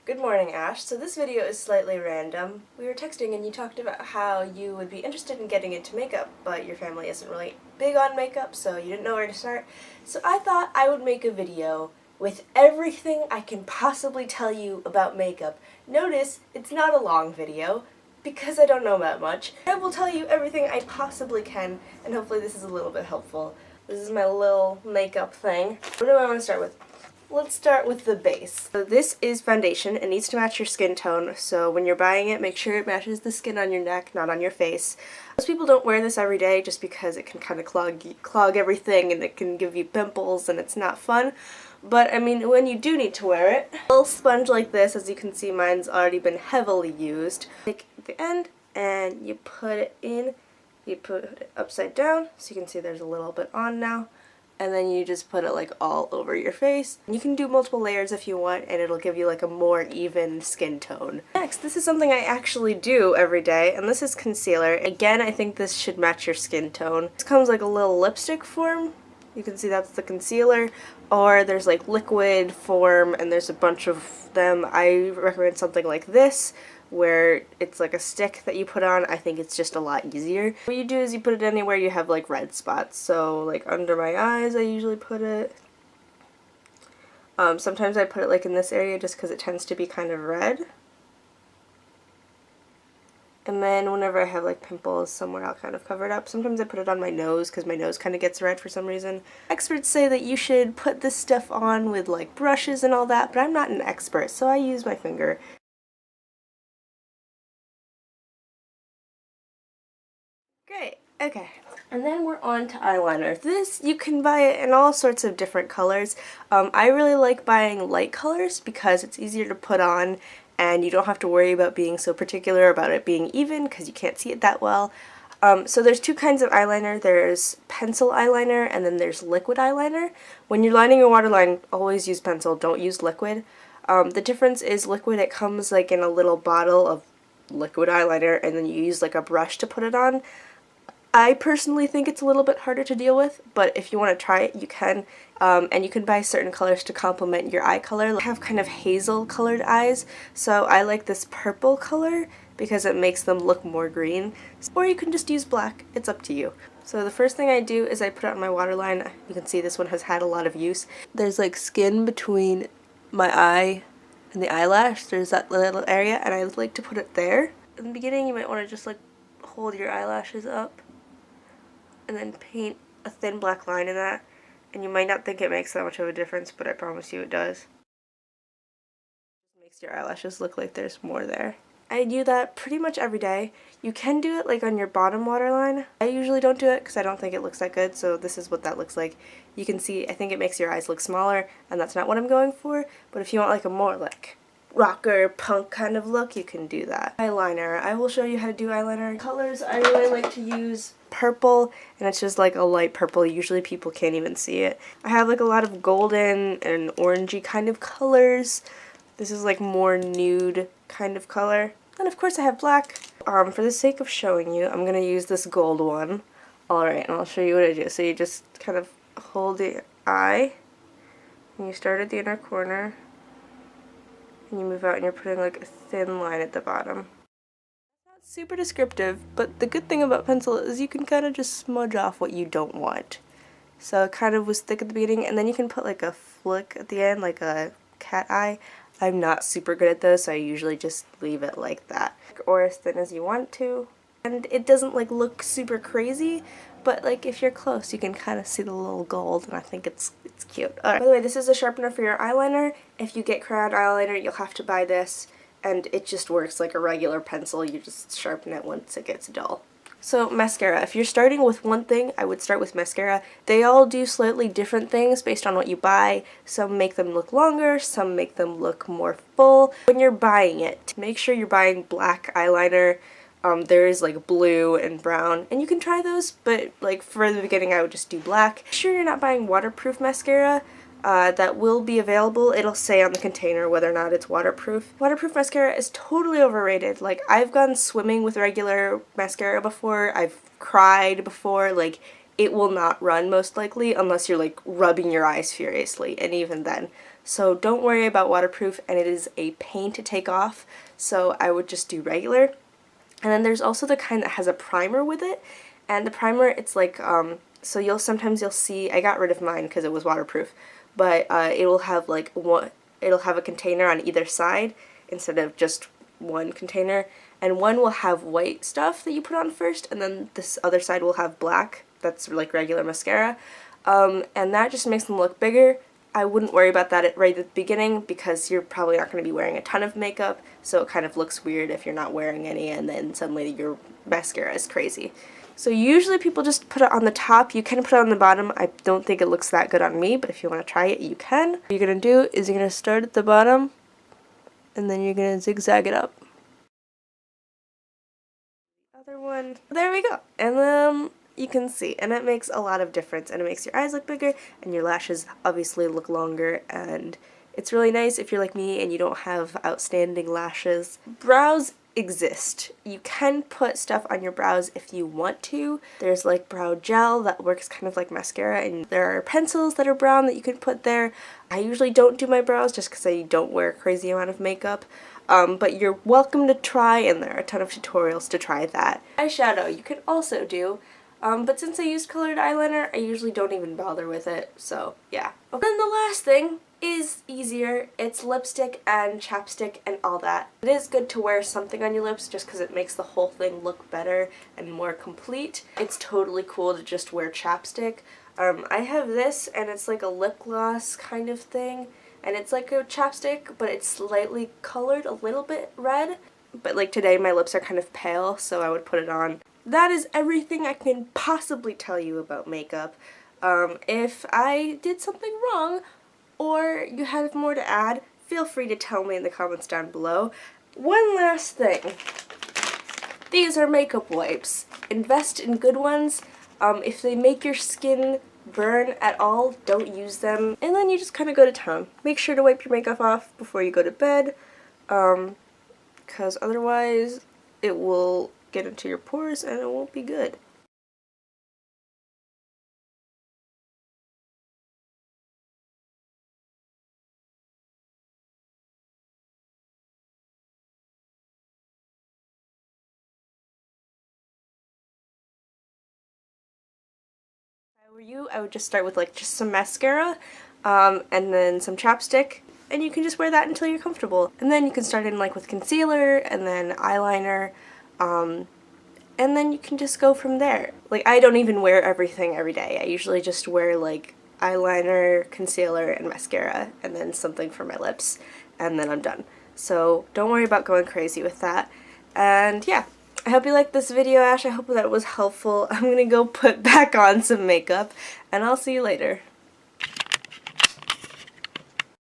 Good morning, Ash. So this video is slightly random. We were texting and you talked about how you would be interested in getting into makeup, but your family isn't really big on makeup, so you didn't know where to start. So I thought I would make a video with everything I can possibly tell you about makeup. Notice, it's not a long video, because I don't know that much. I will tell you everything I possibly can, and hopefully this is a little bit helpful. This is my little makeup thing. What do I want to start with? Let's start with the base. So this is foundation. It needs to match your skin tone, so when you're buying it, make sure it matches the skin on your neck, not on your face. Most people don't wear this every day just because it can kind of clog everything and it can give you pimples and it's not fun. But I mean, when you do need to wear it, a little sponge like this, as you can see mine's already been heavily used. Take the end and you put it in, you put it upside down, so you can see there's a little bit on now. And then you just put it like all over your face. You can do multiple layers if you want, and it'll give you like a more even skin tone. Next, this is something I actually do every day, and this is concealer. Again, I think this should match your skin tone. This comes like a little lipstick form. You can see that's the concealer, or there's like liquid form, and there's a bunch of them. I recommend something like this, where it's like a stick that you put on. I think it's just a lot easier. What you do is you put it anywhere you have like red spots. So like under my eyes I usually put it. Sometimes I put it like in this area just because it tends to be kind of red. And then whenever I have like pimples somewhere, I'll kind of cover it up. Sometimes I put it on my nose because my nose kind of gets red for some reason. Experts say that you should put this stuff on with like brushes and all that, but I'm not an expert, so I use my finger. Great, okay. And then we're on to eyeliner. This, you can buy it in all sorts of different colors. I really like buying light colors because it's easier to put on and you don't have to worry about being so particular about it being even because you can't see it that well. So there's two kinds of eyeliner. There's pencil eyeliner and then there's liquid eyeliner. When you're lining your waterline, always use pencil, don't use liquid. The difference is liquid, it comes like in a little bottle of liquid eyeliner and then you use like a brush to put it on. I personally think it's a little bit harder to deal with, but if you want to try it, you can. And you can buy certain colors to complement your eye color. I have kind of hazel colored eyes, so I like this purple color because it makes them look more green. Or you can just use black, it's up to you. So the first thing I do is I put it on my waterline. You can see this one has had a lot of use. There's like skin between my eye and the eyelash. There's that little area, and I like to put it there. In the beginning, you might want to just like hold your eyelashes up and then paint a thin black line in that, and you might not think it makes that much of a difference, but I promise you it does. It makes your eyelashes look like there's more there. I do that pretty much every day. You can do it like on your bottom waterline. I usually don't do it because I don't think it looks that good, so this is what that looks like. You can see, I think it makes your eyes look smaller, and that's not what I'm going for, but if you want like a more like rocker punk kind of look, you can do that. Eyeliner. I will show you how to do eyeliner. Colors, I really like to use purple, and it's just like a light purple. Usually people can't even see it. I have like a lot of golden and orangey kind of colors. This is like more nude kind of color. And of course I have black. For the sake of showing you, I'm gonna use this gold one. Alright, and I'll show you what I do. So you just kind of hold the eye, and you start at the inner corner, and you move out and you're putting like a thin line at the bottom. Not super descriptive, but the good thing about pencil is you can kind of just smudge off what you don't want. So it kind of was thick at the beginning, and then you can put like a flick at the end, like a cat eye. I'm not super good at those, so I usually just leave it like that. Or as thin as you want to. And it doesn't like look super crazy, but like if you're close you can kind of see the little gold, and I think it's cute. By the way, this is a sharpener for your eyeliner. If you get crayon eyeliner, you'll have to buy this, and it just works like a regular pencil. You just sharpen it once it gets dull. So mascara. If you're starting with one thing, I would start with mascara. They all do slightly different things based on what you buy. Some make them look longer, some make them look more full. When you're buying it, make sure you're buying black eyeliner. There is like blue and brown, and you can try those, but like for the beginning I would just do black. Make sure you're not buying waterproof mascara. That will be available. It'll say on the container whether or not it's waterproof. Waterproof mascara is totally overrated. Like, I've gone swimming with regular mascara before. I've cried before. Like, it will not run most likely unless you're like rubbing your eyes furiously, and even then so don't worry about waterproof, and it is a pain to take off, so I would just do regular. And then there's also the kind that has a primer with it, and the primer, it's like, so sometimes you'll see, I got rid of mine because it was waterproof, but it will have like it'll have a container on either side instead of just one container, and one will have white stuff that you put on first, and then this other side will have black, that's like regular mascara, and that just makes them look bigger. I wouldn't worry about that right at the beginning because you're probably not going to be wearing a ton of makeup, so it kind of looks weird if you're not wearing any and then suddenly your mascara is crazy. So usually people just put it on the top. You can put it on the bottom. I don't think it looks that good on me, but if you want to try it, you can. What you're going to do is you're going to start at the bottom, and then you're going to zigzag it up. Other one. There we go. And then you can see, and it makes a lot of difference, and it makes your eyes look bigger, and your lashes obviously look longer, and it's really nice if you're like me and you don't have outstanding lashes. Brows exist. You can put stuff on your brows if you want to. There's like brow gel that works kind of like mascara, and there are pencils that are brown that you can put there. I usually don't do my brows just because I don't wear a crazy amount of makeup, but you're welcome to try, and there are a ton of tutorials to try that. Eyeshadow you can also do, but since I used colored eyeliner, I usually don't even bother with it, so yeah. Okay. Then the last thing is easier. It's lipstick and chapstick and all that. It is good to wear something on your lips just because it makes the whole thing look better and more complete. It's totally cool to just wear chapstick. I have this, and it's like a lip gloss kind of thing, and it's like a chapstick, but it's slightly colored, a little bit red. But like today my lips are kind of pale, so I would put it on. That is everything I can possibly tell you about makeup. If I did something wrong, or you have more to add, feel free to tell me in the comments down below. One last thing. These are makeup wipes. Invest in good ones. If they make your skin burn at all, don't use them. And then you just kind of go to town. Make sure to wipe your makeup off before you go to bed, because otherwise it will get into your pores and it won't be good. If I were you, I would just start with like just some mascara, and then some chapstick, and you can just wear that until you're comfortable. And then you can start in like with concealer and then eyeliner, and then you can just go from there. Like, I don't even wear everything every day. I usually just wear like eyeliner, concealer, and mascara, and then something for my lips, and then I'm done. So don't worry about going crazy with that. And yeah, I hope you liked this video, Ash. I hope that was helpful. I'm gonna go put back on some makeup, and I'll see you later.